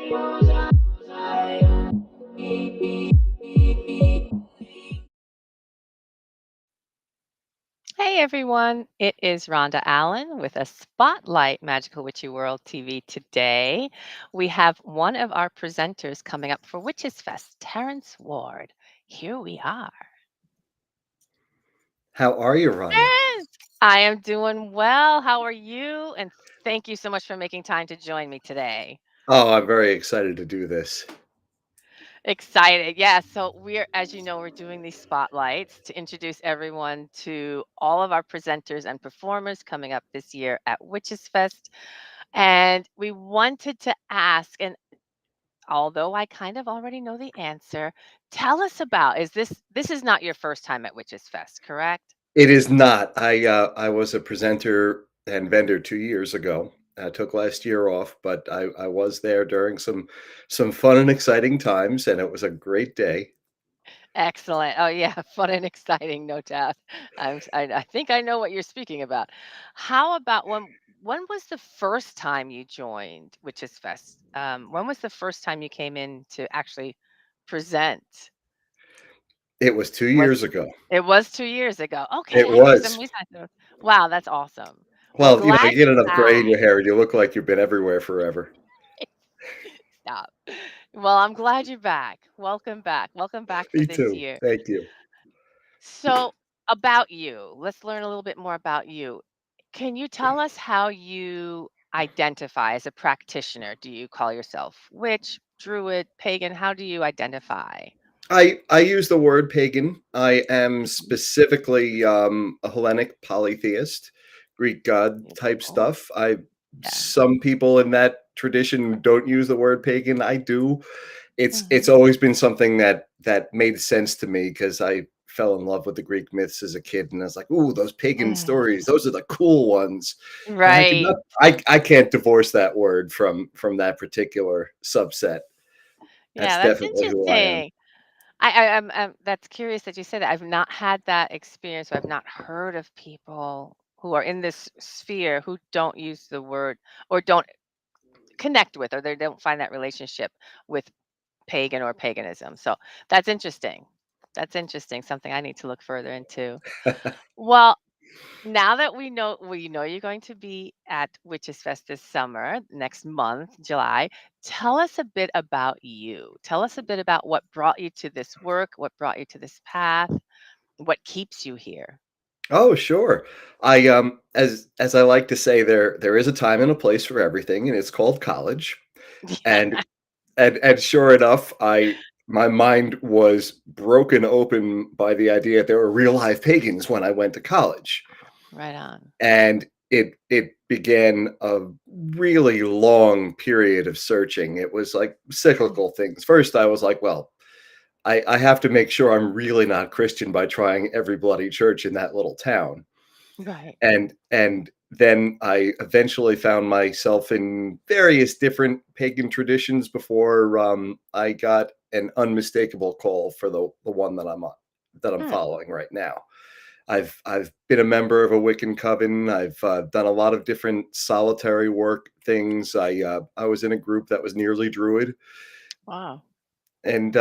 Hey everyone, it is Rhonda Allen with a Spotlight Magical Witchy World TV today. We have one of our presenters coming up for Witchsfest, Terence Ward. Here we are. How are you, Rhonda? Terence, I am doing well. How are you? And thank you so much for making time to join me today. Oh, I'm very excited to do this. Excited. Yeah. So as you know, we're doing these spotlights to introduce everyone to all of our presenters and performers coming up this year at Witchsfest. And we wanted to ask, and although I kind of already know the answer, tell us about, this is not your first time at Witches Fest, correct? It is not. I was a presenter and vendor 2 years ago. I took last year off, but I was there during some fun and exciting times, and it was a great day. Excellent. Oh yeah, fun and exciting, no doubt. I think I know what you're speaking about. How about when was the first time you joined Witches Fest? When was the first time you came in to actually present? It was two Was years ago. It was 2 years ago. It Okay, for some was. reason I thought wow, that's awesome. Well, Well, glad you get you're enough gray in back. your hair, you look like you've been everywhere forever. Stop. Well, I'm glad you're back. Welcome back. Welcome back for Me this too. year. Thank you. So, about you, let's learn a little bit more about you. Can you tell us how you identify as a practitioner? Do you call yourself witch, druid, pagan? How do you identify? I use the word pagan. I am Mhm. specifically a Hellenic polytheist, Greek god type Beautiful. stuff. I Yeah. Some people in that tradition don't use the word pagan. I do. It's Hmm. always been something that made sense to me because I fell in love with the Greek myths as a kid, and I was like, "Ooh, those pagan stories! Those are the cool ones." And I could not. Right. I can't divorce that word from that particular subset. Yeah, That's that's definitely who I am. interesting. I'm that's curious that you said that. I've not had that experience. I've not heard of people who are in this sphere who don't use the word or don't connect with or they don't find that relationship with pagan or paganism. So that's interesting. That's interesting. Something I need to look further into. Well, now that we know you're going to be at Witches Fest this summer, next month, July, tell us a bit about you. Tell us a bit about what brought you to this work, what brought you to this path, what keeps you here. Oh, sure. I as I like to say, there is a time and a place for everything, and it's called college. And and sure enough, I my mind was broken open by the idea that there were real life pagans when I went to college. Right on. And it began a really long period of searching. It was like Mm. cyclical things. First, I was like, well, I have to make sure I'm really not Christian by trying every bloody church in that little town. Right. And then I eventually found myself in various different pagan traditions before I got an unmistakable call for the one that I'm Mm. following right now. I've been a member of a Wiccan coven. I've done a lot of different solitary work things. I was in a group that was nearly druid, Wow. and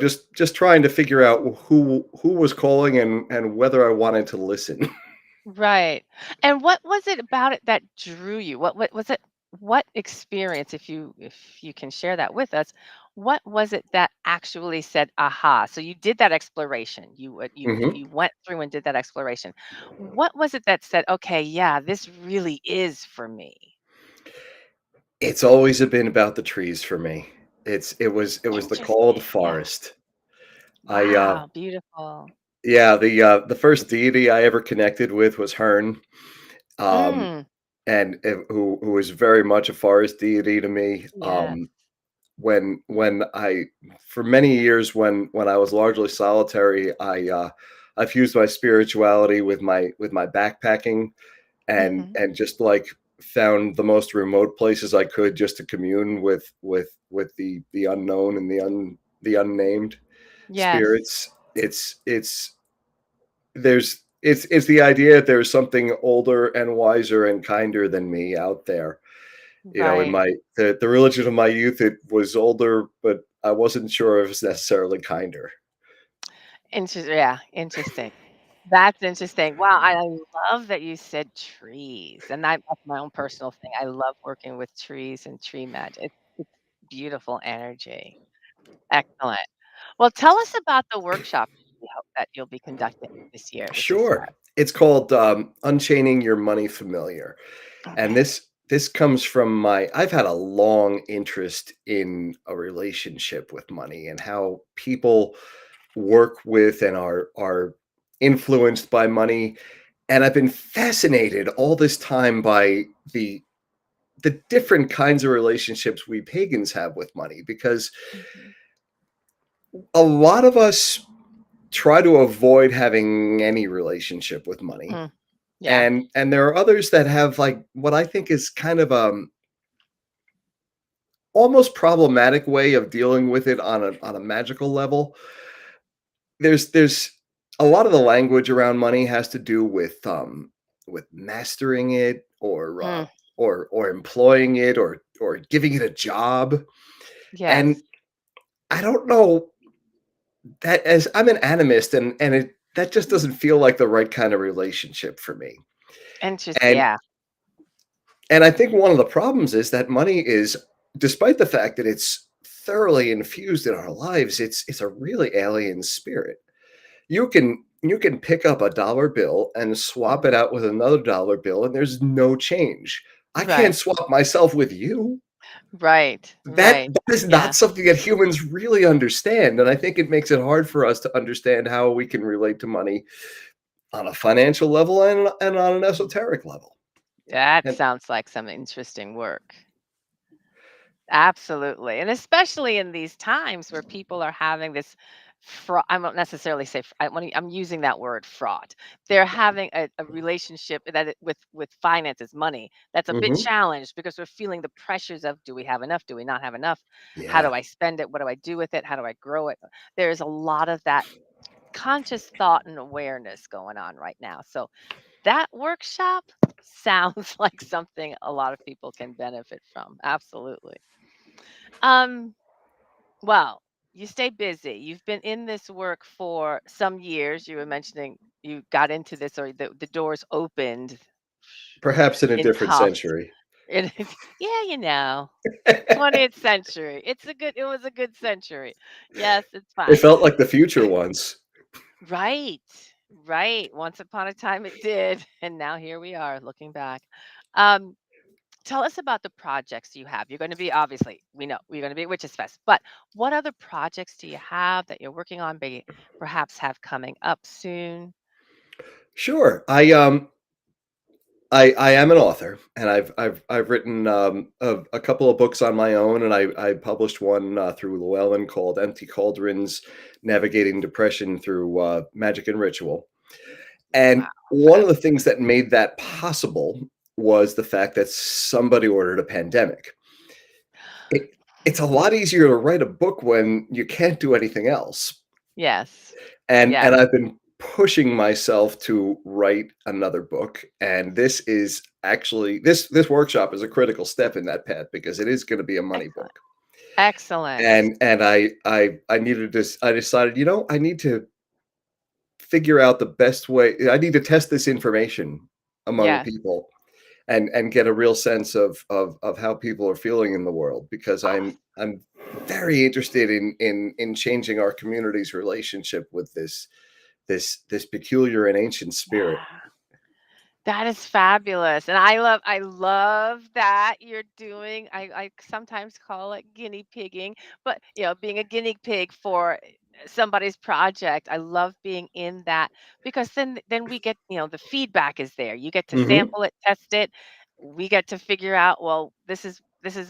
just trying to figure out who was calling and whether I wanted to listen. Right. And what was it about it that drew you? What was it? What experience, if you can share that with us, what was it that actually said, "Aha"? So you did that exploration. Mhm. You went through and did that exploration. What was it that said, "Okay, yeah, this really is for me"? It's always been about the trees for me. It was the call of the Interesting. Yeah. forest. I Wow. Beautiful. Yeah, the first deity I ever connected with was Hern, um, Mm. and who was very much a forest deity to me. Yes. When I For many years when I was largely solitary, I fused my spirituality with my backpacking Hmm. and just like found the most remote places I could just to commune with the unknown and the unnamed Yes. spirits. It's the idea that there's something older and wiser and kinder than me out there, You know, in Right. my the religion of my youth, it was older, but I wasn't sure if it's necessarily kinder. Yeah, interesting. That's interesting. Wow, I love that you said trees, and that's my own personal thing. I love working with trees and tree magic. It's beautiful energy. Excellent. Well, tell us about the workshop you hope that you'll be conducting this year at Sure. Witchsfest. It's called, Unchaining Your Money Familiar, and Okay. this comes from my I've had a long interest in a relationship with money and how people work with and are influenced by money, and I've been fascinated all this time by the the different kinds of relationships we pagans have with money because Mhm. a lot of us try to avoid having any relationship with money. Mm, yeah. And there are others that have like what I think is kind of almost problematic way of dealing with it on a magical level. There's a lot of the language around money has to do with mastering it Mm, or employing it or giving it a job. And yes. I don't know that as I'm an animist and it that just doesn't Mhm. feel like the right kind of relationship for me. Interesting. And Yeah. and I think one of the problems is that money is despite the fact that it's thoroughly infused in our lives, it's a really alien spirit. You can pick up a dollar bill and swap it Mhm. out with another dollar bill and there's no change. I can't Right. swap myself with you. Right. That Right. that is not Yeah. something that humans really understand, and I think it makes it hard for us to understand how we can relate to money on a financial level and on an esoteric level. That And sounds like some interesting work. Absolutely, and especially in these times where people are having this I won't necessarily say I'm using that word fraught. They're having a relationship with finances, money, that's a bit mhm, challenged because we're feeling the pressures of do we have enough? Do we not have enough? How yeah. do I spend it? What do I do with it? How do I grow it? There's a lot of that conscious thought and awareness going on right now. So that workshop sounds like something a lot of people can benefit from. Absolutely. Um, well, you stay busy. You've been in this work for some years. You were mentioning you got into this or the doors opened Perhaps in a in different cuffs. century. Yeah, 20th century. It was a good century. Yes, it's It fine. felt like the future once. Right. Right. Once upon a time it did. And now here we are looking back. Um, Tell us about the projects you have. You're going to be obviously, we know you're going to be at Witches Fest, but what other projects do you have that you're working on, perhaps have coming up soon? Sure. I am an author, and I've written, a couple of books on my own, and I published one, through Llewellyn called Empty Cauldrons: Navigating Depression Through, Magic and Ritual. Wow, And one of the fabulous. things that made that possible was the fact that somebody ordered a pandemic. It it's a lot easier to write a book when you can't do anything else. Yes. And Yes. I've been pushing myself to write another book, and this is actually this workshop is a critical step in that path because it is gonna be a money Excellent. book. Excellent. And I needed this I decided, I need to figure out the best way I need to test this information among Yes. people and get a real sense of how people are feeling in the world because Awesome. I'm very interested in changing our community's relationship with this peculiar and ancient spirit. Yeah. That is fabulous, and I love that you're doing I sometimes call it guinea pigging, but, being a guinea pig for somebody's project. I love being in that because then we get, the feedback is there. You get to Mhm. sample it, test it. We get to figure out, well, this is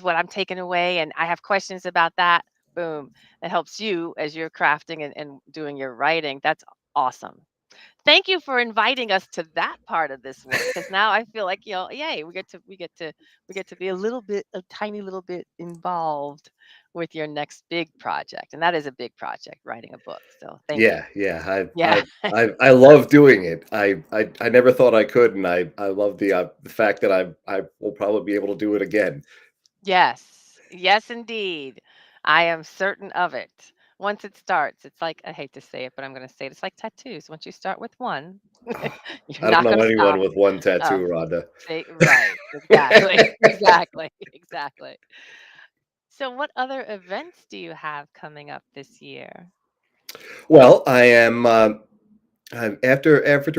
what I'm taking away, and I have questions about that. Boom. It helps you as you're crafting and doing your writing. That's awesome. Thank you for inviting us to that part of this work, because now I feel like, yay, we get to be a tiny little bit involved with your next big project. And that is a big project, writing a book. So thank you. Yeah, yeah, Yeah. I love doing it. I never thought I could, and I love the fact that I will probably be able to do it again. Yes. Yes, indeed. I am certain of it. Once it starts, it's like, I hate to say it, but I'm going to say it. It's like tattoos. Once you start with one, you're I don't not know going to anyone stop. with one tattoo, Um, Rhonda. right. Exactly. Exactly. Exactly. So, what other events do you have coming up this year? Well, after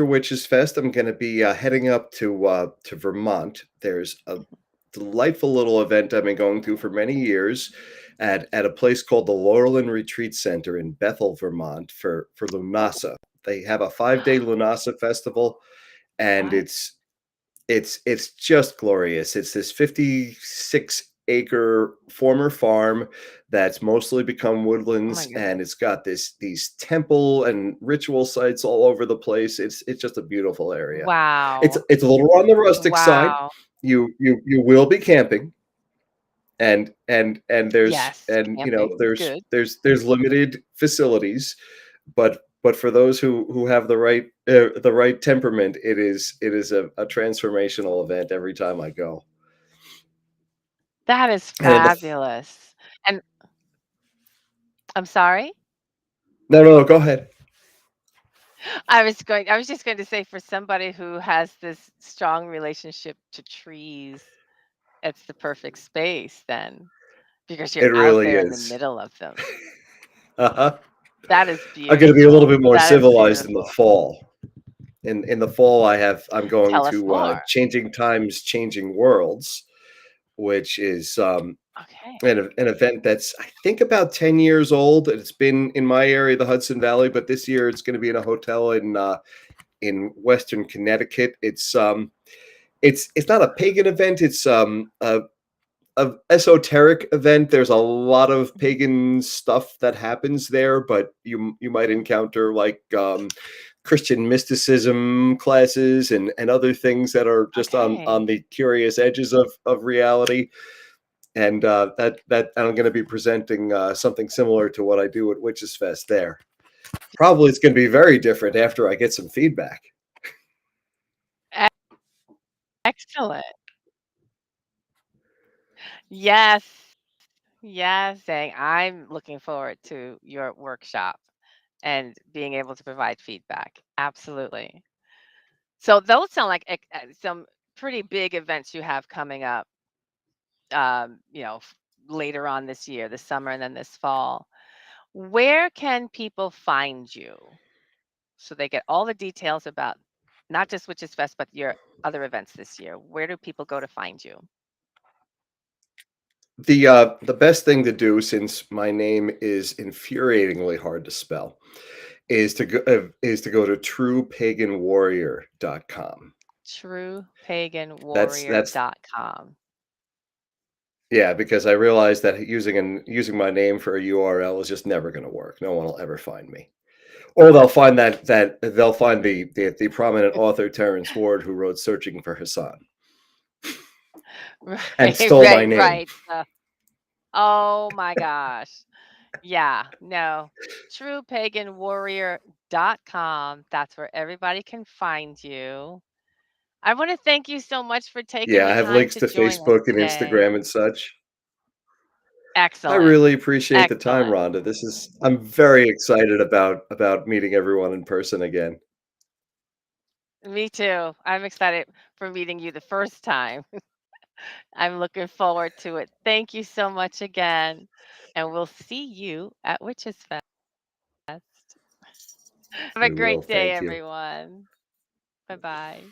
Witches Fest, I'm gonna be, heading up to Vermont. There's a Mhm. delightful little event I've been going to for many years at a place called the Laurelin Retreat Center in Bethel, Vermont for Oh, Lunasa. They have a 5-day Lunasa festival, and what? it's just glorious. It's this 56-acre former farm that's mostly become Oh my woodlands, and goodness. it's got these temple and ritual sites all over the place. It's just a beautiful area. It's Wow. it's a little on the rustic side. Wow. You will be camping, and there's Yes, and you know camping. there's Good. there's limited facilities, but for those who have the right temperament, it is a transformational event every time I go. That is And fabulous. And I'm sorry? no, go ahead. I was just going to say for somebody who has this strong relationship to trees, it's the perfect space then because you're It out really there in the is. middle of them. Uh-huh. That is I'm gonna be a little bit beautiful. more That is civilized in the beautiful. fall. In the fall, I'm going Tell us to more. Changing Times, Changing Worlds, which is Okay. an event that's I think about 10 years old. It's been in my area, the Hudson Valley, but this year it's going to be in a hotel in Western Connecticut. It's not a pagan event. It's a esoteric event. There's a lot of pagan stuff that happens there, but you might encounter like Christian mysticism classes and other things that are just on Okay. the curious edges of reality. And that I'm going to be presenting something similar to what I do at Witches Fest there. Probably it's going to be very different after I get some feedback. E- Excellent. Yes. Yes. Saying I'm looking forward to your workshop and being able to provide feedback. Absolutely. So those sound like some pretty big events you have coming up, later on this year, this summer, and then this fall. Where can people find you so they get all the details about not just Witches Fest, but your other events this year? Where do people go to find you? The best thing to do, since my name is infuriatingly hard to spell, is to go to truepaganwarrior.com. That's TruePaganWarrior.com. yeah, because I realized that using my name for a URL is just never going to work. No one will ever find me. Or they'll find that they'll find the prominent author Terence Ward who wrote Searching for Hassan and Right, stole my right, name. right. Oh my gosh. Yeah, no. TruePaganWarrior.com. That's where everybody can find you. I want to thank you so much for taking Yeah, the I have time links to to join us Facebook and today. Instagram and such. I Excellent. really appreciate the time, Excellent. Rhonda. I'm very excited about meeting everyone in person again. Me too. I'm excited for meeting you the first time. I'm looking forward to it. Thank you so much again. And we'll see you at Witches Fest. Have a We will. great day, Thank you. everyone. Bye bye.